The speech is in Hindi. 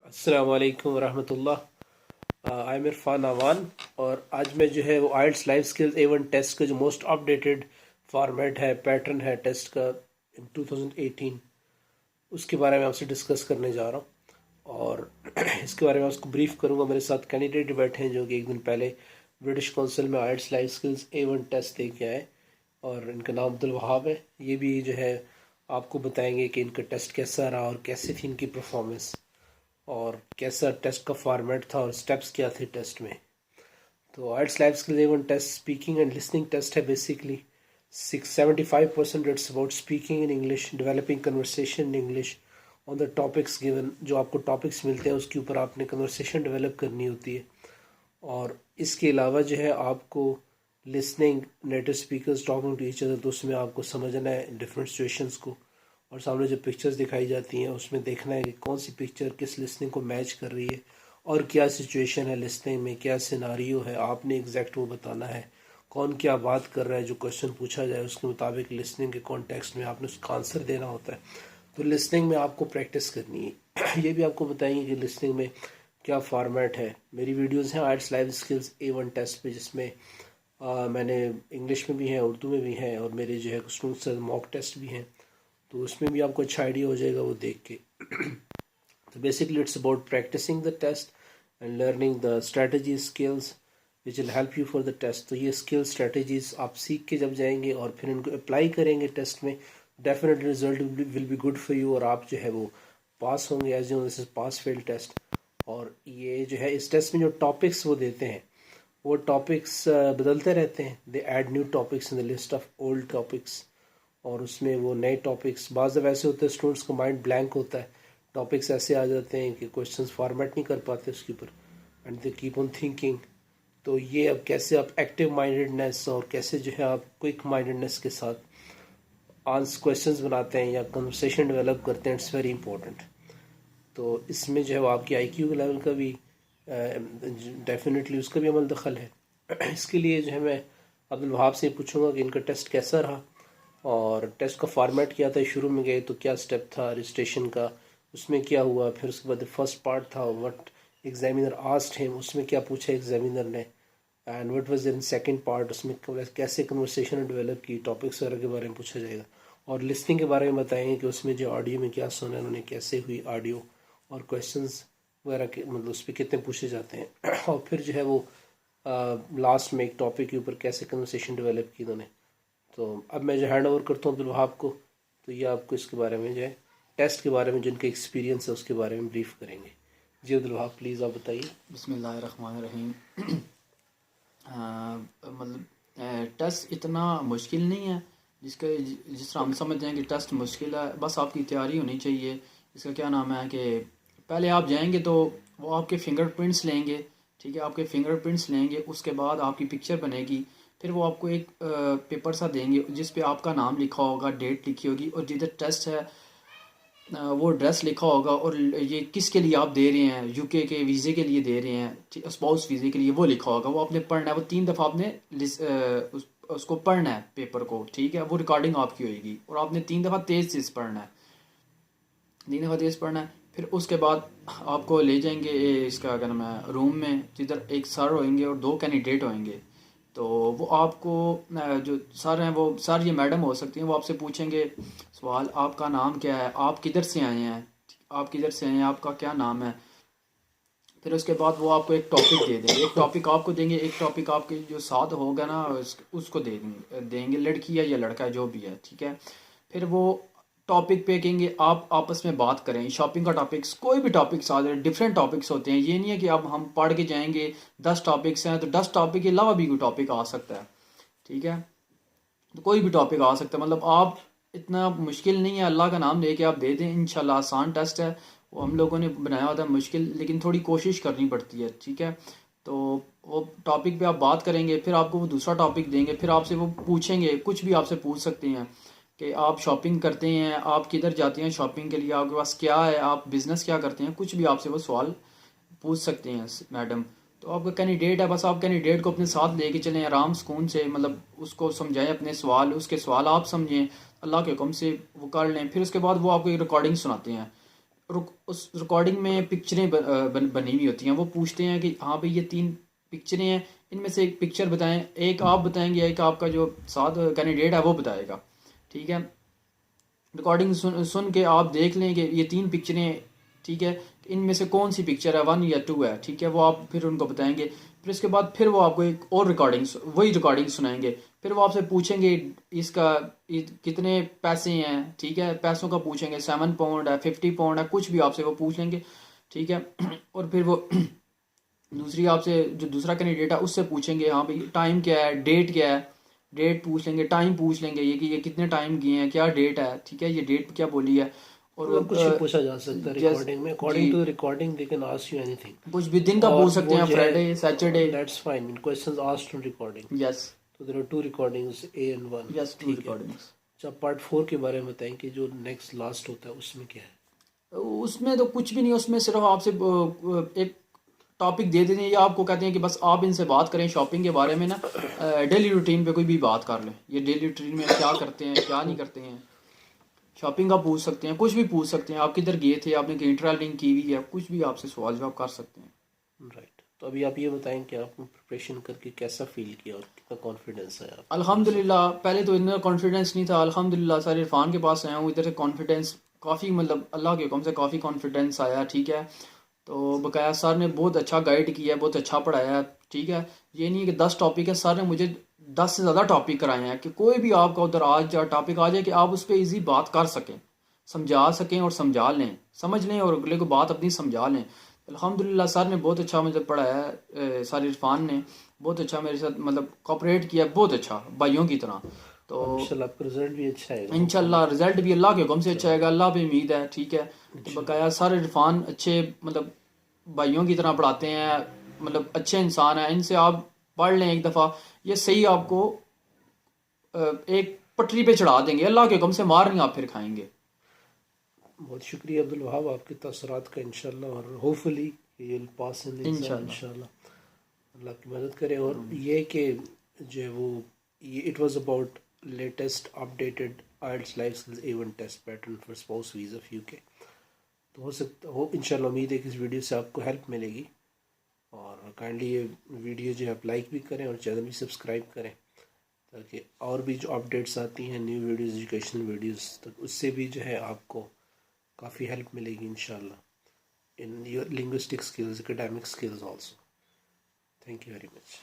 अस्सलाम वालेकुम वरहमतुल्लाह। आई एम इरफान अवान और आज मैं जो है वो आइल्स लाइफ स्किल्स A1 टेस्ट का जो मोस्ट अपडेटेड फॉर्मेट है, पैटर्न है टेस्ट का इन 2018, उसके बारे में आपसे डिस्कस करने जा रहा हूँ। और इसके बारे में आपको ब्रीफ करूँगा। मेरे साथ कैंडिडेट बैठे हैं जो कि एक दिन पहले ब्रिटिश काउंसिल में आइल्स लाइफ स्किल्स A1 टेस्ट दे के आए और इनका नाम अब्दुल वहाब है। ये भी जो है आपको बताएंगे कि इनका टेस्ट कैसा रहा और कैसी थी इनकी परफॉर्मेंस और कैसा टेस्ट का फॉर्मेट था और स्टेप्स क्या थे टेस्ट में। तो IELTS life skills A1 test speaking and listening test है। Basically 75% it's about speaking in English, developing conversation in English on the topics given. जो आपको टॉपिक्स मिलते हैं उसके ऊपर आपने कन्वर्सेशन डेवलप करनी होती है। और इसके अलावा जो है आपको listening, native speakers talking to each other, तो उसमें आपको समझना है डिफरेंट सिचुएशंस को। और सामने जो पिक्चर्स दिखाई जाती हैं उसमें देखना है कि कौन सी पिक्चर किस लिसनिंग को मैच कर रही है और क्या सिचुएशन है लिसनिंग में, क्या सिनारियो है, आपने एग्जैक्ट वो बताना है। कौन क्या बात कर रहा है, जो क्वेश्चन पूछा जाए उसके मुताबिक लिसनिंग के कॉन्टेक्स्ट में आपने उसका आंसर देना होता है। तो लिसनिंग में आपको प्रैक्टिस करनी है। ये भी आपको बताएंगे कि लिसनिंग में क्या फॉर्मेट है। मेरी वीडियोस हैं arts life skills A1 test पे, जिसमें मैंने इंग्लिश में भी हैं, उर्दू में भी हैं, और मेरे जो है स्टूडेंट्स मॉक टेस्ट भी हैं। तो उसमें भी आपको अच्छा आइडिया हो जाएगा वो देख के। तो basically it's about practising the test and learning the strategy skills which will help you for the test. तो ये स्किल स्ट्रेटजीज आप सीख के जब जाएंगे और फिर इनको अप्लाई करेंगे टेस्ट में, definite result will be good for you और आप जो है वो पास होंगे। As you this is pass fail test. और ये जो है इस टेस्ट में जो टॉपिक्स वो देते हैं वो टॉपिक्स बदलते रहते हैं। They add new topics in the list of old topics. और उसमें वो नए टॉपिक्स, बाज़ दफ़ा ऐसे होते हैं स्टूडेंट्स का माइंड ब्लैंक होता है, टॉपिक्स ऐसे आ जाते हैं कि क्वेश्चंस फॉर्मेट नहीं कर पाते उसके ऊपर, and they keep on thinking. तो ये अब कैसे आप एक्टिव माइंडेडनेस और कैसे जो है आप क्विक माइंडेडनेस के साथ आंसर क्वेश्चंस बनाते हैं या कन्वर्सेशन डेवलप करते हैं, इट्स वेरी इंपॉर्टेंट। तो इसमें जो है वो आपकी IQ लेवल का भी डेफिनेटली उसका भी अमल दखल है। इसके लिए जो है मैं अब्दुल वहाब से पूछूंगा कि इनका टेस्ट कैसा रहा और टेस्ट का फॉर्मेट क्या था। शुरू में गए तो क्या स्टेप था रजिस्ट्रेशन का, उसमें क्या हुआ। फिर उसके बाद फर्स्ट पार्ट था व्हाट एग्जामिनर आस्क्ड हिम, उसमें क्या पूछा एग्जामिनर ने। And what was in second part, उसमें कैसे कन्वर्सेशन डेवलप की, टॉपिक्स वगैरह के बारे में पूछा जाएगा। और लिसनिंग के बारे में बताएंगे कि उसमें जो ऑडियो में क्या सुना उन्होंने, कैसे हुई ऑडियो, और क्वेश्चंस वगैरह के मतलब उस पर कितने पूछे जाते हैं। और फिर जो है वो लास्ट में एक टॉपिक के ऊपर कैसे कन्वर्सेशन डेवलप की उन्होंने। तो अब मैं जो हैंड ओवर करता हूँ अब्दुल वहाब को, तो ये आपको इसके बारे में जो है टेस्ट के बारे में जिनका एक्सपीरियंस है उसके बारे में ब्रीफ करेंगे। जी अब्दुल वहाब प्लीज़ आप बताइए। बिस्मिल्लाहिर्रहमानिर्रहीम। मतलब टेस्ट इतना मुश्किल नहीं है जिस तरह हम समझ जाएं कि टेस्ट मुश्किल है। बस आपकी तैयारी होनी चाहिए। इसका क्या नाम है कि पहले आप जाएंगे तो वो आपके फिंगरप्रिंट्स लेंगे। ठीक है, आपके फिंगरप्रिंट्स लेंगे, उसके बाद आपकी पिक्चर बनेगी। फिर वो आपको एक पेपर सा देंगे जिस पे आपका नाम लिखा होगा, डेट लिखी होगी, और जिधर टेस्ट है वो एड्रेस लिखा होगा, और ये किसके लिए आप दे रहे हैं, UK के वीज़े के लिए दे रहे हैं, स्पाउस वीज़े के लिए, वो लिखा होगा। वो आपने पढ़ना है, वो 3 दफ़ा आपने उसको पढ़ना है पेपर को। ठीक है, वो रिकॉर्डिंग आपकी होगी और आपने 3 दफ़ा तेज़ तेज़ पढ़ना है, 3 दफ़ा तेज़ पढ़ना है। फिर उसके बाद आपको ले जाएंगे इसका क्या नाम है रूम में, जिधर एक सर होंगे और 2 कैंडिडेट होंगे। तो वो आपको जो सर हैं, वो सर ये मैडम हो सकती हैं, वो आपसे पूछेंगे सवाल, आपका नाम क्या है, आप किधर से आए हैं, आप किधर से आए हैं, आपका क्या नाम है। फिर उसके बाद वो आपको एक टॉपिक दे देंगे, एक टॉपिक आपको देंगे, एक टॉपिक आपके जो साथ होगा ना उसको देंगे, लड़की है या लड़का है जो भी है। ठीक है, फिर वो टॉपिक पे कहेंगे आप आपस में बात करें। शॉपिंग का टॉपिक्स, कोई भी टॉपिक्स आ जाए, डिफरेंट टॉपिक्स होते हैं। ये नहीं है कि अब हम पढ़ के जाएंगे 10 टॉपिक्स हैं तो 10 टॉपिक के अलावा भी कोई टॉपिक आ सकता है। ठीक है, तो कोई भी टॉपिक आ सकता है। मतलब आप इतना मुश्किल नहीं है, अल्लाह का नाम लेके आप दे दें, इंशाल्लाह। आसान टेस्ट है, वो हम लोगों ने बनाया होता है मुश्किल, लेकिन थोड़ी कोशिश करनी पड़ती है। ठीक है, तो वो टॉपिक पे आप बात करेंगे, फिर आपको वो दूसरा टॉपिक देंगे, फिर आपसे वो पूछेंगे, कुछ भी आपसे पूछ सकते हैं कि आप शॉपिंग करते हैं, आप किधर जाते हैं शॉपिंग के लिए, आपके पास क्या है, आप बिज़नेस क्या करते हैं, कुछ भी आपसे वो सवाल पूछ सकते हैं मैडम। तो आपका कैंडिडेट है, बस आप कैंडिडेट को अपने साथ लेके चलें आराम सुकून से, मतलब उसको समझाएं अपने सवाल, उसके सवाल आप समझें, अल्लाह के हुक्म से वो कर लें। फिर उसके बाद वो आपको एक रिकॉर्डिंग सुनाते हैं, उस रिकॉर्डिंग में पिक्चरें बनी हुई होती हैं। वो पूछते हैं कि हाँ भाई ये 3 पिक्चरें हैं, इनमें से एक पिक्चर बताएं, एक आप बताएंगे, एक आपका जो साथ कैंडिडेट है वो बताएगा। ठीक है, रिकॉर्डिंग सुन के आप देख लें कि ये 3 पिक्चरें, ठीक है, इनमें से कौन सी पिक्चर है, 1 या 2 है। ठीक है, वो आप फिर उनको बताएंगे। फिर इसके बाद फिर वो आपको एक और वही रिकॉर्डिंग सुनाएंगे। फिर वो आपसे पूछेंगे इसका कितने पैसे हैं। ठीक है, पैसों का पूछेंगे, 7 पाउंड है, 50 पाउंड है, कुछ भी आपसे वो पूछ लेंगे। ठीक है और फिर वो दूसरी आपसे जो दूसरा कैंडिडेट है उससे पूछेंगे हाँ भाई टाइम क्या है, डेट क्या है। डेट पूछ लेंगे, टाइम पूछ लेंगे, ये कि ये कितने टाइम किए हैं, क्या डेट है। ठीक है, ये डेट क्या बोली है। और मतलब कुछ भी पूछा जा सकता है जैस रिकॉर्डिंग में, जी according to recording they can ask you anything. कुछ भी दिन का और पूछ सकते वो हैं, जो फ्राइडे है Saturday. That's fine, in questions asked on recording. Yes तो there are 2 recordings, A and 1। Yes, 2 ठीक है। रिकॉर्डिंग्स। अच्छा, पार्ट 4 के बारे में बताएं कि जो नेक्स्ट लास्ट होता है उसमें क्या है। उसमें तो कुछ भी नहीं, उसमें सिर्फ आपसे एक टॉपिक दे देते हैं या आपको कहते हैं कि बस आप इनसे बात करें शॉपिंग के बारे में ना, डेली रूटीन पे कोई भी बात कर लें, ये डेली रूटीन में क्या करते हैं क्या नहीं करते हैं। शॉपिंग का पूछ सकते हैं, कुछ भी पूछ सकते हैं, आप किधर गए थे, आपने कहीं ट्रैवलिंग की हुई है, कुछ भी आपसे सवाल जवाब कर सकते हैं। राइट, तो अभी आप ये बताएं कि आपने प्रिपरेशन करके कैसा फील किया और कितना कॉन्फिडेंस है आपके अंदर से। अल्हम्दुलिल्लाह, पहले तो इतना कॉन्फिडेंस नहीं था। अल्हम्दुलिल्लाह सर इरफान के पास आया हूँ, इधर से कॉन्फिडेंस काफ़ी, मतलब अल्लाह के हुक्म से काफ़ी कॉन्फिडेंस आया। ठीक है, तो बकाया सर ने बहुत अच्छा गाइड किया है, बहुत अच्छा पढ़ाया है। ठीक है, ये नहीं है कि 10 टॉपिक है, सर ने मुझे 10 से ज़्यादा टॉपिक कराए हैं कि कोई भी आपका उधर आज टॉपिक आ जाए कि आप उस पर ईजी बात कर सकें, समझा सकें और समझा लें, समझ लें और अगले को बात अपनी समझा लें। अल्हम्दुलिल्लाह सर ने बहुत अच्छा मुझे पढ़ाया है। सर इरफान ने बहुत अच्छा मेरे साथ मतलब कोऑपरेट किया, बहुत अच्छा भाइयों की तरह। तो और इंशाल्लाह आपका रिजल्ट भी अच्छा आएगा, होपफुली। इंशाल्लाह रिजल्ट भी अल्लाह के हुक्म से अच्छा इंशाल्लाह। आएगा, अल्लाह पे उम्मीद है। ठीक है, तो इंशाल्लाह। बकाया सर इरफान अच्छे मतलब भाइयों की तरह पढ़ाते हैं, मतलब अच्छे इंसान हैं। इनसे आप पढ़ लें एक दफ़ा, ये सही आपको एक पटरी पे चढ़ा देंगे, अल्लाह के हुक्म से मार नहीं आप फिर खाएंगे। बहुत शुक्रिया अब्दुल वहाब आपके तसरात का, इंशाल्लाह, और hopefully you will pass in the exam इंशाल्लाह। इंशाल्लाह। अल्लाह की मदद करे। और ये कि जो है वो, ये it was about latest updated IELTS life skills A1 test pattern for spouse visa of UK। तो हो सकता हो इंशाल्लाह, उम्मीद है कि इस वीडियो से आपको हेल्प मिलेगी। और काइंडली ये वीडियो जो है आप लाइक भी करें और चैनल भी सब्सक्राइब करें, ताकि और भी जो अपडेट्स आती हैं न्यू वीडियोस, एजुकेशनल वीडियोस, तो उससे भी जो है आपको काफ़ी हेल्प मिलेगी इंशाल्लाह in your linguistic skills, academic skills also. Thank you very much.